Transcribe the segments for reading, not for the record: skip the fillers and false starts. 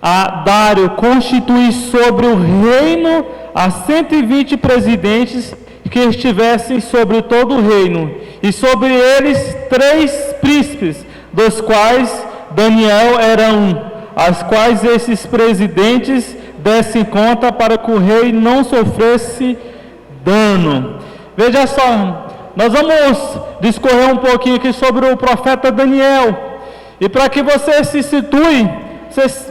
a Dário constituir sobre o reino a 120 presidentes que estivessem sobre todo o reino, e sobre eles 3 príncipes, dos quais Daniel era um, as quais esses presidentes dessem conta para que o rei não sofresse dano. Veja só, nós vamos discorrer um pouquinho aqui sobre o profeta Daniel, e para que você se situe,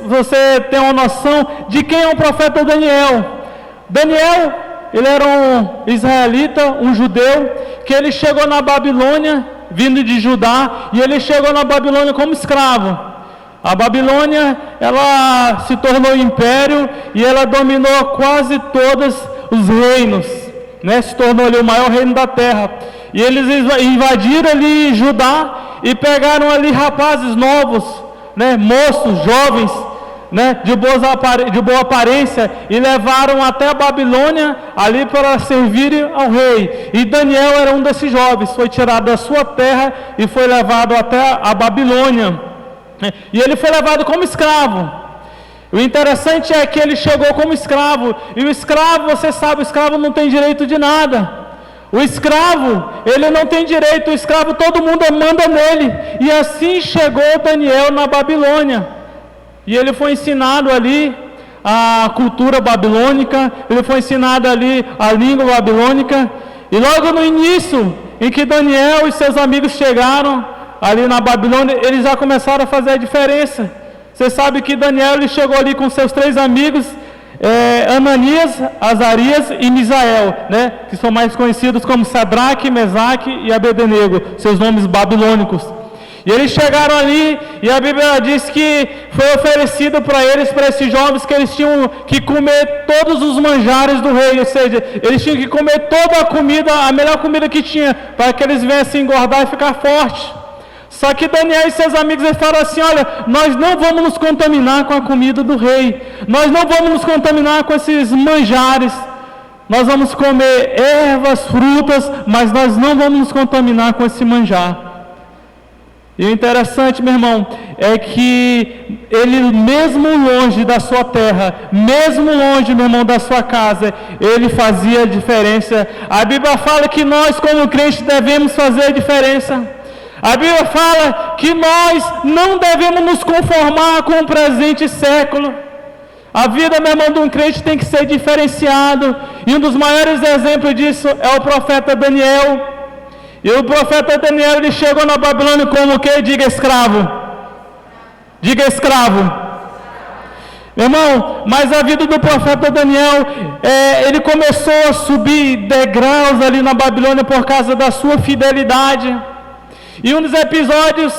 você tenha uma noção de quem é o profeta Daniel. Daniel, ele era um israelita, um judeu, que ele chegou na Babilônia, vindo de Judá, e ele chegou na Babilônia como escravo. A Babilônia, ela se tornou império, e ela dominou quase todos os reinos, né? Se tornou ali o maior reino da terra. E eles invadiram ali Judá, e pegaram ali rapazes novos, né? Moços, jovens, né? de boa aparência, e levaram até a Babilônia, ali para servirem ao rei. E Daniel era um desses jovens, foi tirado da sua terra, e foi levado até a Babilônia. E ele foi levado como escravo. O interessante é que ele chegou como escravo, e o escravo, você sabe, o escravo não tem direito de nada. O escravo, ele não tem direito, o escravo todo mundo manda nele. E assim chegou Daniel na Babilônia, e ele foi ensinado ali a cultura babilônica, ele foi ensinado ali a língua babilônica. E logo no início, em que Daniel e seus amigos chegaram ali na Babilônia, eles já começaram a fazer a diferença. Você sabe que Daniel, ele chegou ali com seus 3 amigos, Ananias, Azarias e Misael, né? Que são mais conhecidos como Sadraque, Mesaque e Abednego, seus nomes babilônicos. E eles chegaram ali, e a Bíblia diz que foi oferecido para eles, para esses jovens, que eles tinham que comer todos os manjares do rei, ou seja, eles tinham que comer toda a comida, a melhor comida que tinha, para que eles viessem engordar e ficar fortes. Só que Daniel e seus amigos, eles falaram assim: olha, nós não vamos nos contaminar com a comida do rei, nós não vamos nos contaminar com esses manjares, nós vamos comer ervas, frutas, mas nós não vamos nos contaminar com esse manjar. E o interessante, meu irmão, é que ele, mesmo longe da sua terra, mesmo longe, meu irmão, da sua casa, ele fazia a diferença. A Bíblia fala que nós, como crentes, devemos fazer a diferença. A Bíblia fala que nós não devemos nos conformar com o presente século. A vida, meu irmão, de um crente tem que ser diferenciado. E um dos maiores exemplos disso é o profeta Daniel. E o profeta Daniel, ele chegou na Babilônia como o quê? Diga escravo. Diga escravo. Meu irmão, mas a vida do profeta Daniel, ele começou a subir degraus ali na Babilônia por causa da sua fidelidade. E um dos episódios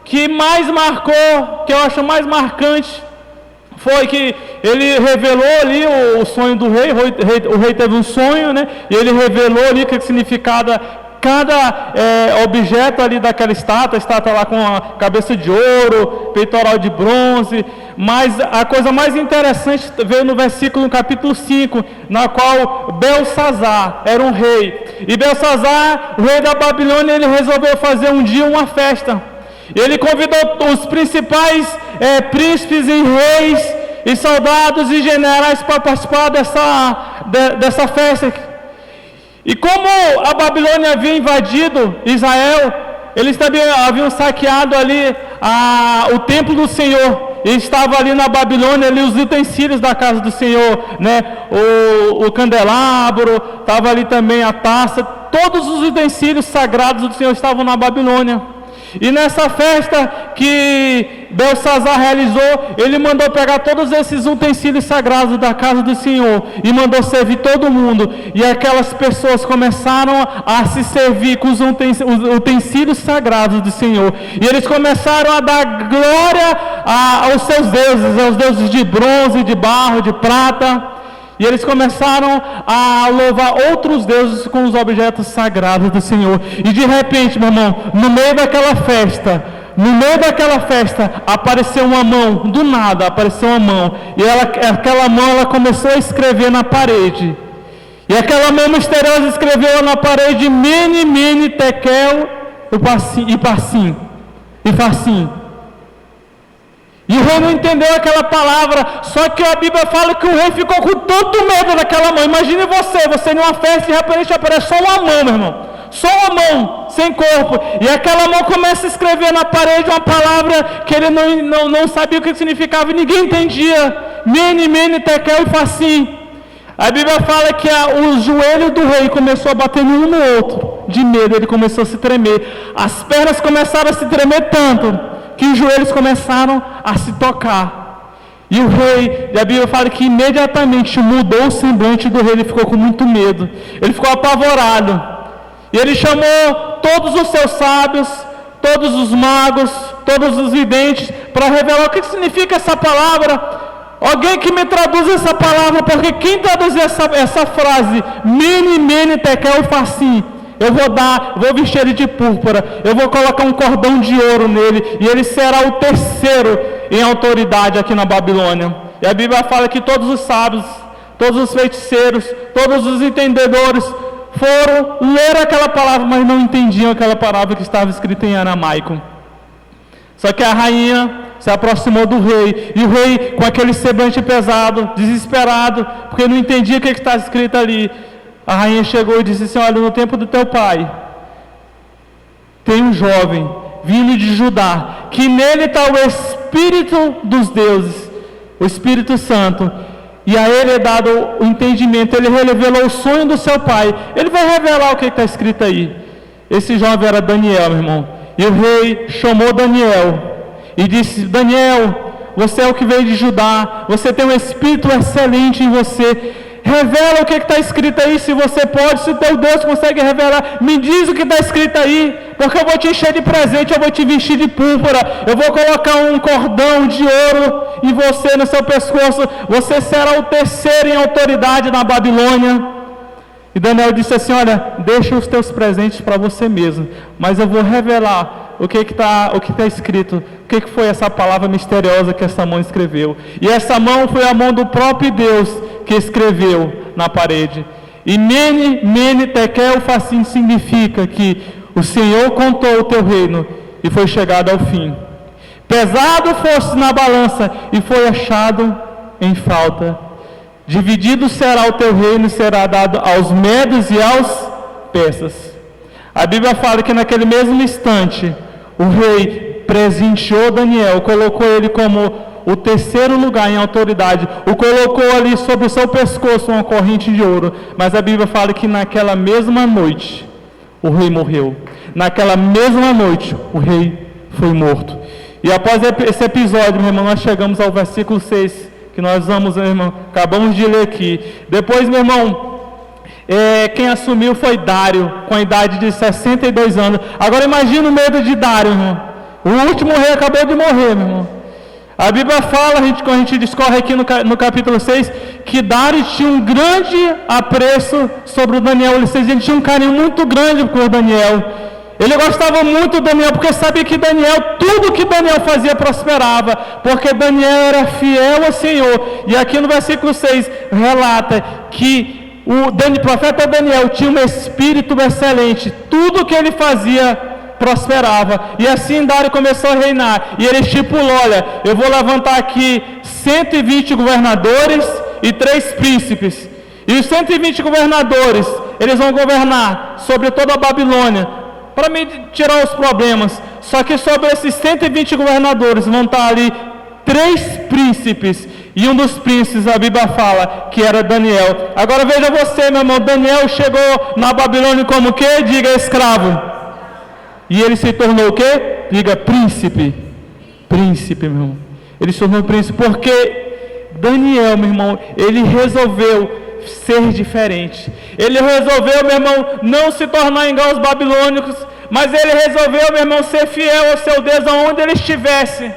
que mais marcou, que eu acho mais marcante, foi que ele revelou ali o sonho do rei. O rei teve um sonho, né? E ele revelou ali o que significava cada objeto ali daquela estátua. A estátua lá com a cabeça de ouro, peitoral de bronze. Mas a coisa mais interessante veio no versículo, no capítulo 5, na qual Belsazar era um rei. E Belsazar, o rei da Babilônia, ele resolveu fazer um dia uma festa. Ele convidou os principais príncipes e reis e soldados e generais para participar dessa festa. E como a Babilônia havia invadido Israel, eles também haviam saqueado ali o templo do Senhor. E estava ali na Babilônia ali os utensílios da casa do Senhor, né? O candelabro, estava ali também a taça, todos os utensílios sagrados do Senhor estavam na Babilônia. E nessa festa que Belsazar realizou, ele mandou pegar todos esses utensílios sagrados da casa do Senhor e mandou servir todo mundo. E aquelas pessoas começaram a se servir com os utensílios sagrados do Senhor. E eles começaram a dar glória aos seus deuses, aos deuses de bronze, de barro, de prata. E eles começaram a louvar outros deuses com os objetos sagrados do Senhor. E de repente, meu irmão, no meio daquela festa, apareceu uma mão, do nada apareceu uma mão. E aquela mão, ela começou a escrever na parede. E aquela mão misteriosa escreveu na parede: Mene, Mene, Tekel e Parsim. E o rei não entendeu aquela palavra, só que a Bíblia fala que o rei ficou com tanto medo daquela mão. Imagine você numa festa e de repente aparece só uma mão, meu irmão. Só uma mão, sem corpo. E aquela mão começa a escrever na parede uma palavra que ele não sabia o que significava e ninguém entendia. Mene, mene, tekel e facim. A Bíblia fala que o joelho do rei começou a bater um no outro. De medo, ele começou a se tremer. As pernas começaram a se tremer tanto que os joelhos começaram a se tocar. E o rei, a Bíblia fala que imediatamente mudou o semblante do rei, ele ficou com muito medo. Ele ficou apavorado. E ele chamou todos os seus sábios, todos os magos, todos os videntes, para revelar o que significa essa palavra. Alguém que me traduza essa palavra, porque quem traduzir essa frase, mene, mene, tekel e facim, eu vou vestir ele de púrpura, eu vou colocar um cordão de ouro nele, e ele será o terceiro em autoridade aqui na Babilônia. E a Bíblia fala que todos os sábios, todos os feiticeiros, todos os entendedores foram ler aquela palavra, mas não entendiam aquela palavra que estava escrita em aramaico. Só que a rainha se aproximou do rei, e o rei, com aquele semblante pesado, desesperado, porque não entendia o que estava escrito ali, a rainha chegou e disse assim: olha, no tempo do teu pai tem um jovem vindo de Judá, que nele está o Espírito dos deuses, o Espírito Santo, e a ele é dado o entendimento. Ele revelou o sonho do seu pai, ele vai revelar o que está escrito aí. Esse jovem era Daniel, meu irmão. E o rei chamou Daniel e disse: Daniel, você é o que veio de Judá, você tem um espírito excelente em você, revela o que está escrito aí, se você pode, se o teu Deus consegue revelar, me diz o que está escrito aí, porque eu vou te encher de presente, eu vou te vestir de púrpura, eu vou colocar um cordão de ouro em você, no seu pescoço, você será o terceiro em autoridade na Babilônia. E Daniel disse assim: olha, deixa os teus presentes para você mesmo, mas eu vou revelar o que está escrito, o que foi essa palavra misteriosa que essa mão escreveu. E essa mão foi a mão do próprio Deus que escreveu na parede. E mene, mene, tekel, facim significa que o Senhor contou o teu reino e foi chegado ao fim. Pesado foste na balança e foi achado em falta. Dividido será o teu reino e será dado aos medos e aos persas. A Bíblia fala que naquele mesmo instante o rei presenteou Daniel, colocou ele como o terceiro lugar em autoridade, o colocou ali sobre o seu pescoço uma corrente de ouro. Mas a Bíblia fala que naquela mesma noite o rei morreu. Naquela mesma noite o rei foi morto. E após esse episódio, meu irmão, nós chegamos ao versículo 6, que nós vamos, meu irmão, acabamos de ler aqui. Depois, meu irmão, quem assumiu foi Dário, com a idade de 62 anos. Agora imagina o medo de Dário, irmão. O último rei acabou de morrer, meu irmão. A Bíblia fala, quando a gente discorre aqui no capítulo 6, que Dário tinha um grande apreço sobre o Daniel. Ele tinha um carinho muito grande por Daniel. Ele gostava muito de Daniel, porque sabia que tudo que Daniel fazia prosperava, porque Daniel era fiel ao Senhor. E aqui no versículo 6 relata que o profeta Daniel tinha um espírito excelente, tudo que ele fazia prosperava. E assim Dário começou a reinar, e ele estipulou: olha, eu vou levantar aqui 120 governadores e 3 príncipes, e os 120 governadores, eles vão governar sobre toda a Babilônia, para me tirar os problemas. Só que sobre esses 120 governadores vão estar ali 3 príncipes, e um dos príncipes, a Bíblia fala que era Daniel. Agora veja você, meu irmão, Daniel chegou na Babilônia como o quê? Diga escravo. E ele se tornou o quê? Diga príncipe. Príncipe, meu irmão. Ele se tornou príncipe porque Daniel, meu irmão, ele resolveu ser diferente. Ele resolveu, meu irmão, não se tornar igual aos babilônicos, mas ele resolveu, meu irmão, ser fiel ao seu Deus aonde ele estivesse.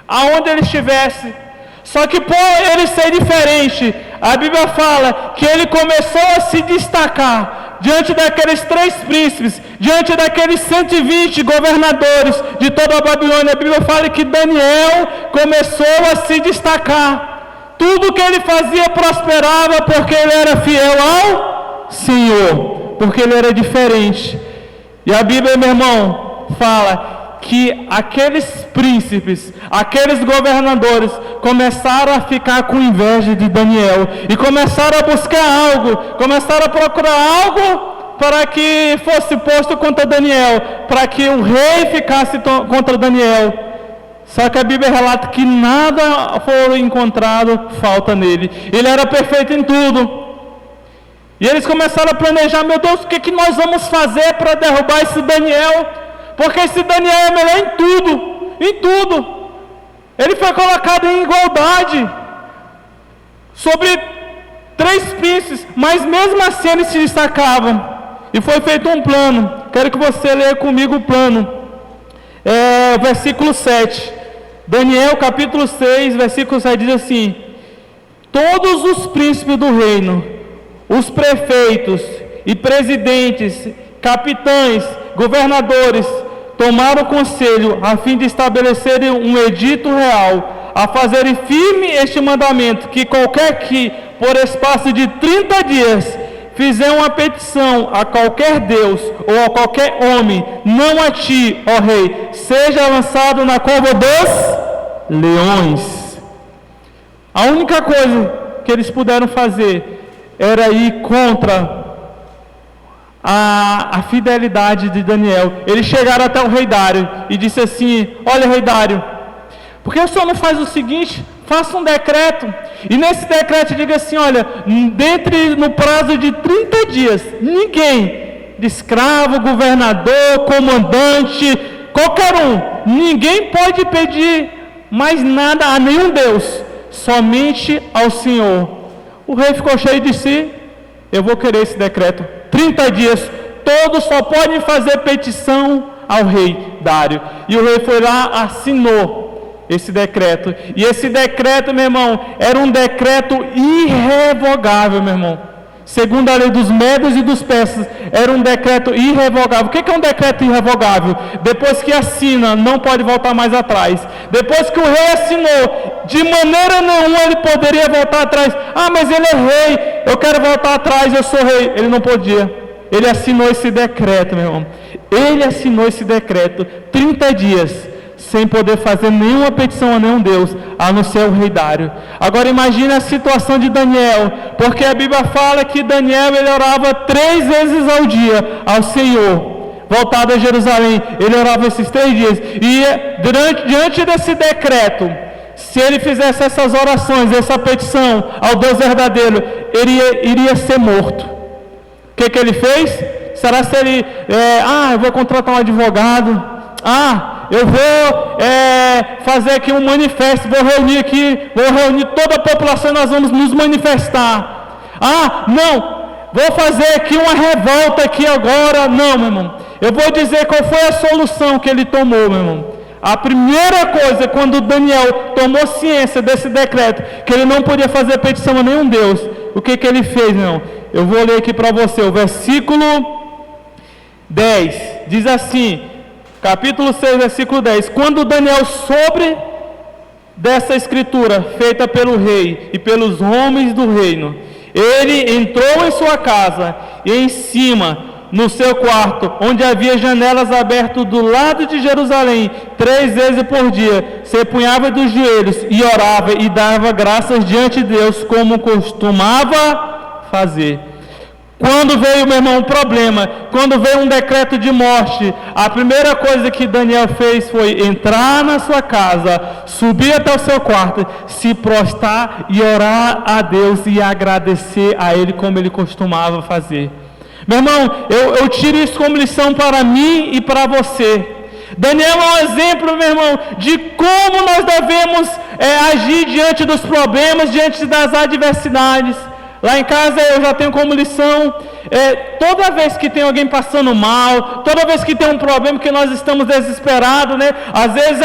Aonde ele estivesse. Só que por ele ser diferente, a Bíblia fala que ele começou a se destacar diante daqueles 3 príncipes, diante daqueles 120 governadores de toda a Babilônia. A Bíblia fala que Daniel começou a se destacar. Tudo que ele fazia prosperava porque ele era fiel ao Senhor, porque ele era diferente. E a Bíblia, meu irmão, fala que aqueles príncipes, aqueles governadores, começaram a ficar com inveja de Daniel e começaram a buscar algo, começaram a procurar algo para que fosse posto contra Daniel, para que o rei ficasse contra Daniel. Só que a Bíblia relata que nada foi encontrado falta nele. Ele era perfeito em tudo. E eles começaram a planejar: meu Deus, o que nós vamos fazer para derrubar esse Daniel? Porque esse Daniel é melhor em tudo, em tudo. Ele foi colocado em igualdade sobre 3 príncipes, mas mesmo assim eles se destacavam. E foi feito um plano. Quero que você leia comigo o plano. O versículo 7. Daniel capítulo 6, versículo 7 diz assim: todos os príncipes do reino, os prefeitos e presidentes, capitães, governadores, tomaram conselho a fim de estabelecerem um edito real, a fazerem firme este mandamento, que qualquer que, por espaço de 30 dias, fizer uma petição a qualquer Deus ou a qualquer homem, não a ti, ó rei, seja lançado na cova dos leões. A única coisa que eles puderam fazer era ir contra a fidelidade de Daniel. Eles chegaram até o rei Dário e disse assim: olha, rei Dário, por que o senhor não faz o seguinte? Faça um decreto, e nesse decreto diga assim: olha, no prazo de 30 dias, ninguém, de escravo, governador, comandante, qualquer um, ninguém pode pedir mais nada a nenhum Deus, somente ao Senhor. O rei ficou cheio de si: eu vou querer esse decreto. 30 dias, todos só podem fazer petição ao rei Dário. E o rei foi lá, assinou esse decreto. E esse decreto, meu irmão, era um decreto irrevogável, meu irmão. Segundo a lei dos medos e dos persas, era um decreto irrevogável. O que é um decreto irrevogável? Depois que assina, não pode voltar mais atrás. Depois que o rei assinou, de maneira nenhuma ele poderia voltar atrás. Ah, mas ele é rei, eu quero voltar atrás, eu sou rei. Ele não podia. Ele assinou esse decreto, meu irmão. Ele assinou esse decreto, 30 dias, sem poder fazer nenhuma petição a nenhum Deus, a não ser o rei Dário. Agora imagine a situação de Daniel, porque a Bíblia fala que Daniel, ele orava 3 vezes ao dia ao Senhor, voltado a Jerusalém. Ele orava esses 3 dias, e diante desse decreto, se ele fizesse essas orações, essa petição ao Deus verdadeiro, ele iria ser morto. O que ele fez? Será se ele, eu vou contratar um advogado, eu vou fazer aqui um manifesto, vou reunir toda a população e nós vamos nos manifestar. Não, vou fazer aqui uma revolta aqui agora. Não, meu irmão, eu vou dizer qual foi a solução que ele tomou, meu irmão. A primeira coisa, quando Daniel tomou ciência desse decreto, que ele não podia fazer petição a nenhum Deus, o que ele fez, meu irmão? Eu vou ler aqui para você, o versículo 10, diz assim, capítulo 6, versículo 10: quando Daniel soube dessa escritura feita pelo rei e pelos homens do reino, ele entrou em sua casa e em cima, no seu quarto, onde havia janelas abertas do lado de Jerusalém, 3 vezes por dia, se punhava dos joelhos e orava e dava graças diante de Deus, como costumava fazer. Quando veio, meu irmão, um problema, quando veio um decreto de morte, a primeira coisa que Daniel fez foi entrar na sua casa, subir até o seu quarto, se prostrar e orar a Deus e agradecer a Ele como ele costumava fazer. Meu irmão, eu tiro isso como lição para mim e para você. Daniel é um exemplo, meu irmão, de como nós devemos agir diante dos problemas, diante das adversidades. Lá em casa eu já tenho como lição, toda vez que tem alguém passando mal, toda vez que tem um problema que nós estamos desesperados, né? Às vezes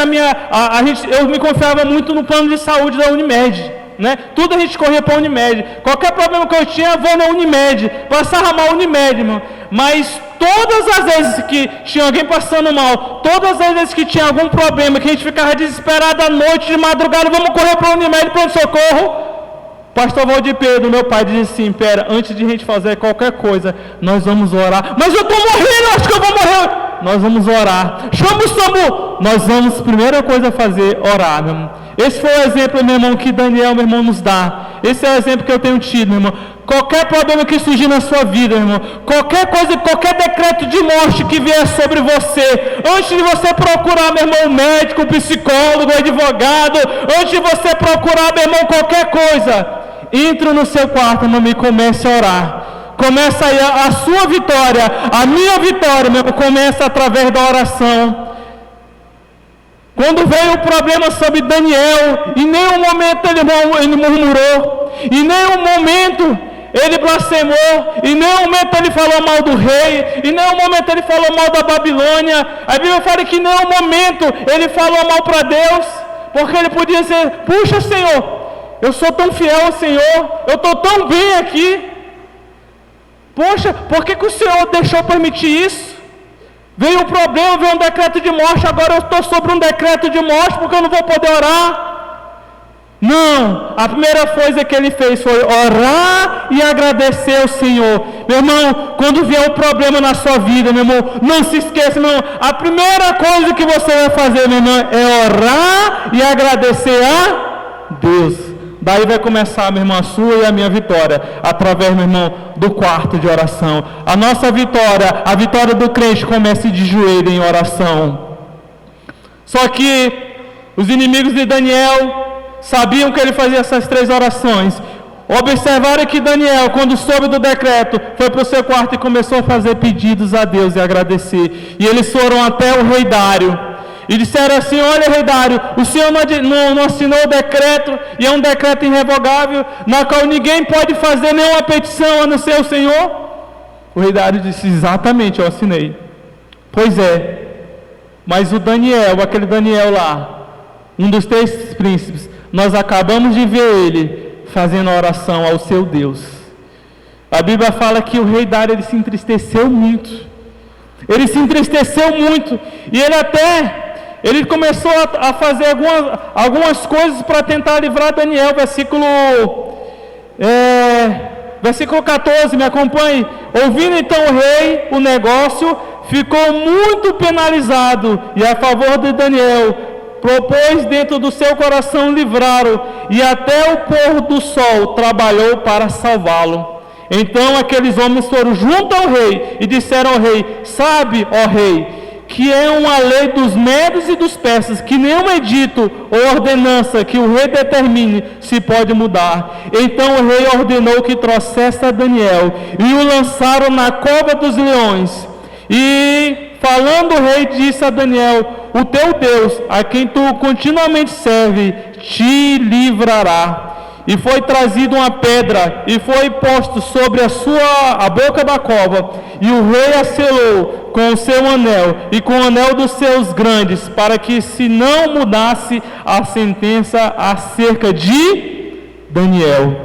eu me confiava muito no plano de saúde da Unimed, né? Tudo a gente corria para a Unimed. Qualquer problema que eu tinha, eu vou na Unimed, passava mal a Unimed, irmão. Mas todas as vezes que tinha alguém passando mal, todas as vezes que tinha algum problema, que a gente ficava desesperado à noite, de madrugada, vamos correr para a Unimed, pronto-socorro. Pastor Valdir Pedro, meu pai, disse assim: pera, antes de a gente fazer qualquer coisa, nós vamos orar. Mas eu estou morrendo, acho que eu vou morrer. nós vamos orar. Chama o SAMU, nós vamos, primeira coisa a fazer, orar, meu irmão. Esse foi o exemplo, meu irmão, que Daniel, meu irmão, nos dá. Esse é o exemplo que eu tenho tido, meu irmão. Qualquer problema que surgir na sua vida, meu irmão, qualquer coisa, qualquer decreto de morte que vier sobre você, antes de você procurar, meu irmão, um médico, um psicólogo, um advogado, antes de você procurar, meu irmão, qualquer coisa, entre no seu quarto, meu irmão, e comece a orar. Começa aí a sua vitória, a minha vitória, meu irmão, começa através da oração. Quando veio o problema sobre Daniel, em nenhum momento ele murmurou, em nenhum momento ele blasfemou, em nenhum momento ele falou mal do rei, em nenhum momento ele falou mal da Babilônia. A Bíblia fala que em nenhum momento ele falou mal para Deus, porque ele podia dizer: puxa, Senhor, eu sou tão fiel ao Senhor, eu estou tão bem aqui, poxa, por que o Senhor deixou permitir isso? Veio um problema, veio um decreto de morte, agora eu estou sobre um decreto de morte porque eu não vou poder orar. Não, a primeira coisa que ele fez foi orar e agradecer ao Senhor. Meu irmão, quando vier um problema na sua vida, meu irmão, não se esqueça, meu irmão, a primeira coisa que você vai fazer, meu irmão, é orar e agradecer a Deus. Daí vai começar, meu irmão, a sua e a minha vitória, através, meu irmão, do quarto de oração. A nossa vitória, a vitória do crente, começa de joelho em oração. Só que os inimigos de Daniel sabiam que ele fazia essas 3 orações. Observaram que Daniel, quando soube do decreto, foi para o seu quarto e começou a fazer pedidos a Deus e agradecer. E eles foram até o rei Dário e disseram assim: olha, rei Dário, o senhor não assinou o decreto, e é um decreto irrevogável, na qual ninguém pode fazer nenhuma petição a não ser o Senhor. O rei Dário disse: exatamente, eu assinei. Pois é, mas o Daniel, aquele Daniel lá, um dos 3 príncipes, nós acabamos de ver ele fazendo a oração ao seu Deus. A Bíblia fala que o rei Dário, ele se entristeceu muito. Ele se entristeceu muito. E ele começou a fazer algumas coisas para tentar livrar Daniel. Versículo 14, me acompanhe. Ouvindo então o rei o negócio, ficou muito penalizado, e a favor de Daniel propôs dentro do seu coração livrá-lo, e até o pôr do sol trabalhou para salvá-lo. Então aqueles homens foram junto ao rei e disseram ao rei: sabe, ó rei, que é uma lei dos medos e dos persas, que nenhum edito ou ordenança que o rei determine se pode mudar. Então o rei ordenou que trouxesse a Daniel e o lançaram na cova dos leões. E falando o rei, disse a Daniel: o teu Deus, a quem tu continuamente serve, te livrará. E foi trazida uma pedra e foi posto sobre a boca da cova, e o rei a selou com o seu anel e com o anel dos seus grandes, para que se não mudasse a sentença acerca de Daniel.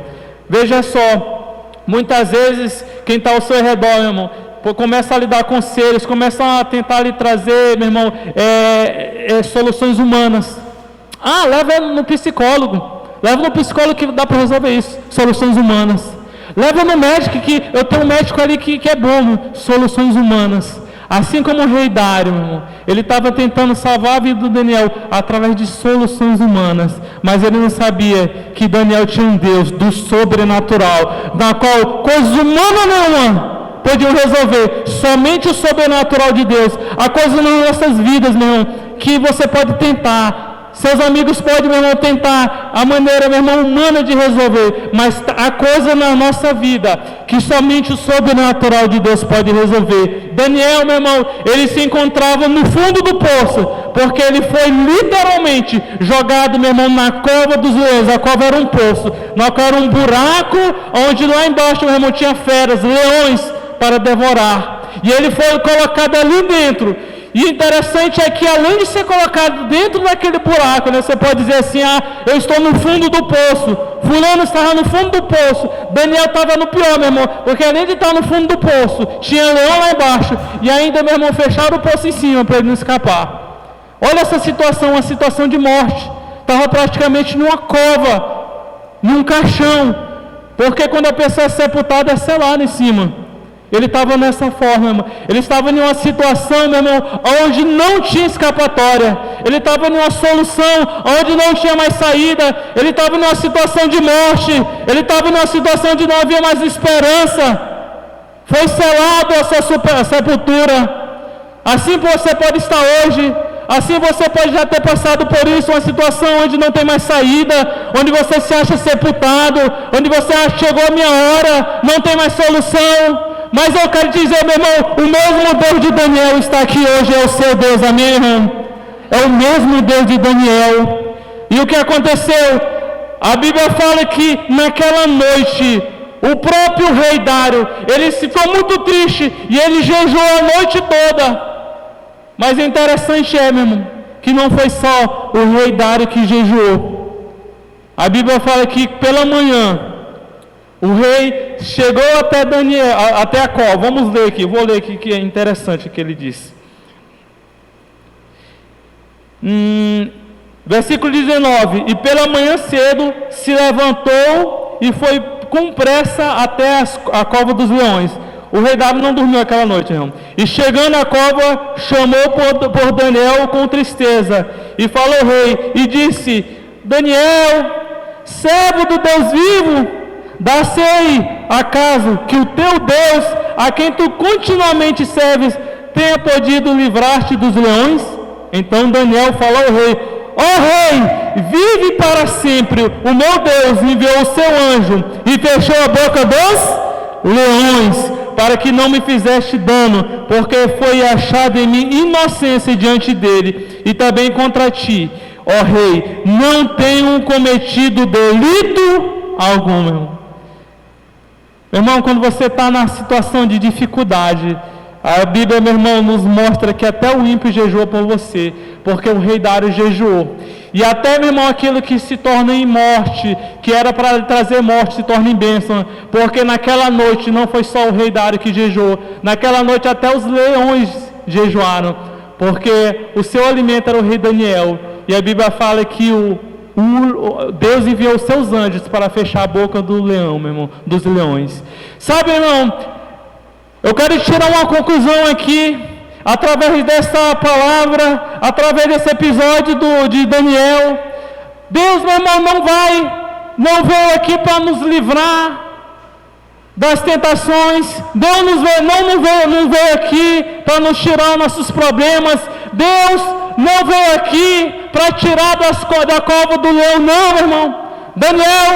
Veja só, muitas vezes quem está ao seu redor, meu irmão, começa a lhe dar conselhos, começa a tentar lhe trazer, meu irmão, soluções humanas. Leva no psicólogo. Leva no psicólogo que dá para resolver isso. Soluções humanas. Leva no médico, que eu tenho um médico ali que é bom. Soluções humanas. Assim como o rei Dário, meu irmão, ele estava tentando salvar a vida do Daniel através de soluções humanas, mas ele não sabia que Daniel tinha um Deus do sobrenatural, na qual coisas humanas nenhuma podiam resolver. Somente o sobrenatural de Deus. Há coisas nas nossas vidas, meu irmão, que você pode tentar. Seus amigos podem, meu irmão, tentar a maneira, meu irmão, humana de resolver, mas há coisa na nossa vida que somente o sobrenatural de Deus pode resolver. Daniel, meu irmão, ele se encontrava no fundo do poço, porque ele foi literalmente jogado, meu irmão, na cova dos leões. A cova era um poço, na qual era um buraco, onde lá embaixo, meu irmão, tinha feras, leões para devorar, e ele foi colocado ali dentro. E interessante é que, além de ser colocado dentro daquele buraco, né, você pode dizer assim: eu estou no fundo do poço, fulano estava no fundo do poço, Daniel estava no pior, meu irmão, porque além de estar no fundo do poço, tinha leão lá embaixo, e ainda, meu irmão, fecharam o poço em cima para ele não escapar. Olha essa situação, uma situação de morte. Estava praticamente numa cova, num caixão, porque quando a pessoa é sepultada, é selada em cima. Ele estava nessa forma, irmão. Ele estava em uma situação, meu irmão, onde não tinha escapatória. Ele estava em uma solução onde não tinha mais saída. Ele estava em uma situação de morte. Ele estava em uma situação de não havia mais esperança. Foi selado a sua sepultura. Assim você pode estar hoje. Assim você pode já ter passado por isso, uma situação onde não tem mais saída, onde você se acha sepultado, onde você acha que chegou a minha hora, não tem mais solução. Mas eu quero dizer, meu irmão, o mesmo Deus de Daniel está aqui hoje, é o seu Deus, amém, irmão? É o mesmo Deus de Daniel. E o que aconteceu? A Bíblia fala que naquela noite, o próprio rei Dário, ele ficou muito triste e ele jejuou a noite toda. Mas o interessante meu irmão, que não foi só o rei Dário que jejuou. A Bíblia fala que pela manhã, o rei chegou até Daniel, até a cova. Vamos ler aqui, vou ler aqui que é interessante o que ele disse. Versículo 19: E pela manhã cedo se levantou e foi com pressa até a cova dos leões. O rei Dário não dormiu aquela noite, irmão. E chegando à cova, chamou por Daniel com tristeza. E falou ao rei, e disse: Daniel, servo do Deus vivo, dá-se acaso que o teu Deus, a quem tu continuamente serves, tenha podido livrar-te dos leões? Então Daniel falou ao rei: ó rei, vive para sempre. O meu Deus enviou o seu anjo e fechou a boca dos leões, para que não me fizeste dano, porque foi achado em mim inocência diante dele, e também contra ti, ó rei, não tenho cometido delito algum, meu irmão. Meu irmão, quando você está na situação de dificuldade, a Bíblia, meu irmão, nos mostra que até o ímpio jejuou por você, porque o rei Dário jejuou. E até, meu irmão, aquilo que se torna em morte, que era para trazer morte, se torna em bênção, porque naquela noite não foi só o rei Dário que jejuou, naquela noite até os leões jejuaram, porque o seu alimento era o rei Daniel. E a Bíblia fala que Deus enviou os seus anjos para fechar a boca do leão, meu irmão, dos leões. Sabe, irmão, eu quero tirar uma conclusão aqui, através dessa palavra, através desse episódio de Daniel. Deus, meu irmão, não veio aqui para nos livrar das tentações. Deus não veio aqui para nos tirar nossos problemas. Deus não veio aqui para tirar da cova do leão, não, meu irmão. Daniel,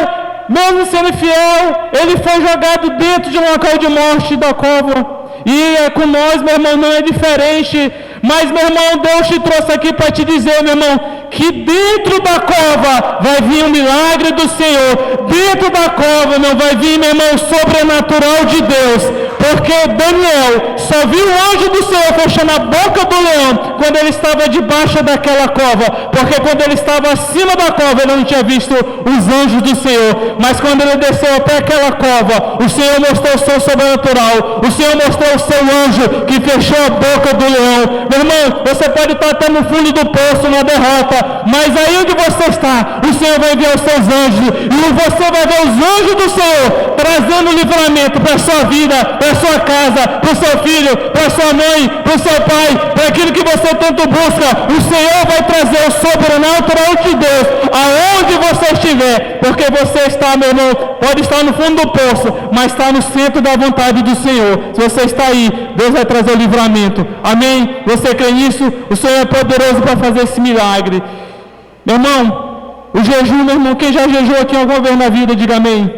mesmo sendo fiel, ele foi jogado dentro de um local de morte da cova. E com nós, meu irmão, não é diferente. Mas, meu irmão, Deus te trouxe aqui para te dizer, meu irmão, que dentro da cova vai vir um milagre do Senhor. Dentro da cova, meu, vai vir, meu irmão, o sobrenatural de Deus. Porque Daniel só viu o anjo do Senhor fechando a boca do leão quando ele estava debaixo daquela cova. Porque quando ele estava acima da cova, ele não tinha visto os anjos do Senhor. Mas quando ele desceu até aquela cova, o Senhor mostrou o seu sobrenatural. O Senhor mostrou o seu anjo que fechou a boca do leão. Meu irmão, você pode estar até no fundo do poço, na derrota, mas aí onde você está, o Senhor vai enviar os seus anjos, e você vai ver os anjos do Senhor trazendo livramento para a sua vida, para a sua casa, para o seu filho, para a sua mãe, para o seu pai, para aquilo que você tanto busca. O Senhor vai trazer o sobrenatural de Deus aonde você estiver, porque você está, meu irmão, pode estar no fundo do poço, mas está no centro da vontade do Senhor. Se você está aí, Deus vai trazer o livramento. Amém? Você crê nisso? O Senhor é poderoso para fazer esse milagre. Meu irmão, o jejum, meu irmão, quem já jejuou aqui alguma vez na vida, diga amém.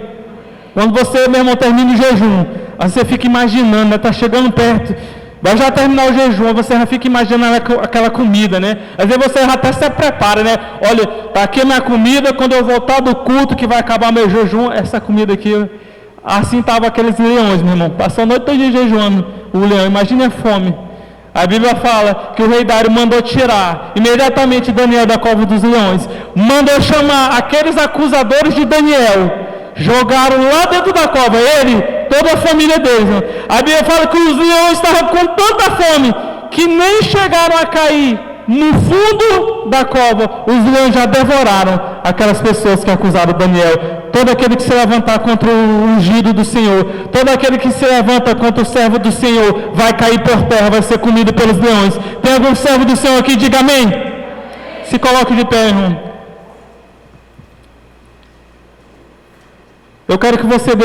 Quando você, meu irmão, termina o jejum, aí você fica imaginando, né? Está chegando perto, vai já terminar o jejum, você já fica imaginando aquela comida, né? Às vezes você já até se prepara, né? Olha, tá aqui a minha comida, quando eu voltar do culto, que vai acabar meu jejum, essa comida aqui. Assim estavam aqueles leões, meu irmão, passou a noite toda jejuando, o leão, imagine a fome. A Bíblia fala que o rei Dário mandou tirar imediatamente Daniel da cova dos leões, mandou chamar aqueles acusadores de Daniel, jogaram lá dentro da cova, ele, toda a família deles. A Bíblia fala que os leões estavam com tanta fome que nem chegaram a cair no fundo da cova, os leões já devoraram aquelas pessoas que acusaram Daniel. Todo aquele que se levantar contra o ungido do Senhor, todo aquele que se levanta contra o servo do Senhor, vai cair por terra, vai ser comido pelos leões. Tem algum servo do Senhor aqui? Diga amém. Se coloque de pé, irmão. Eu quero que você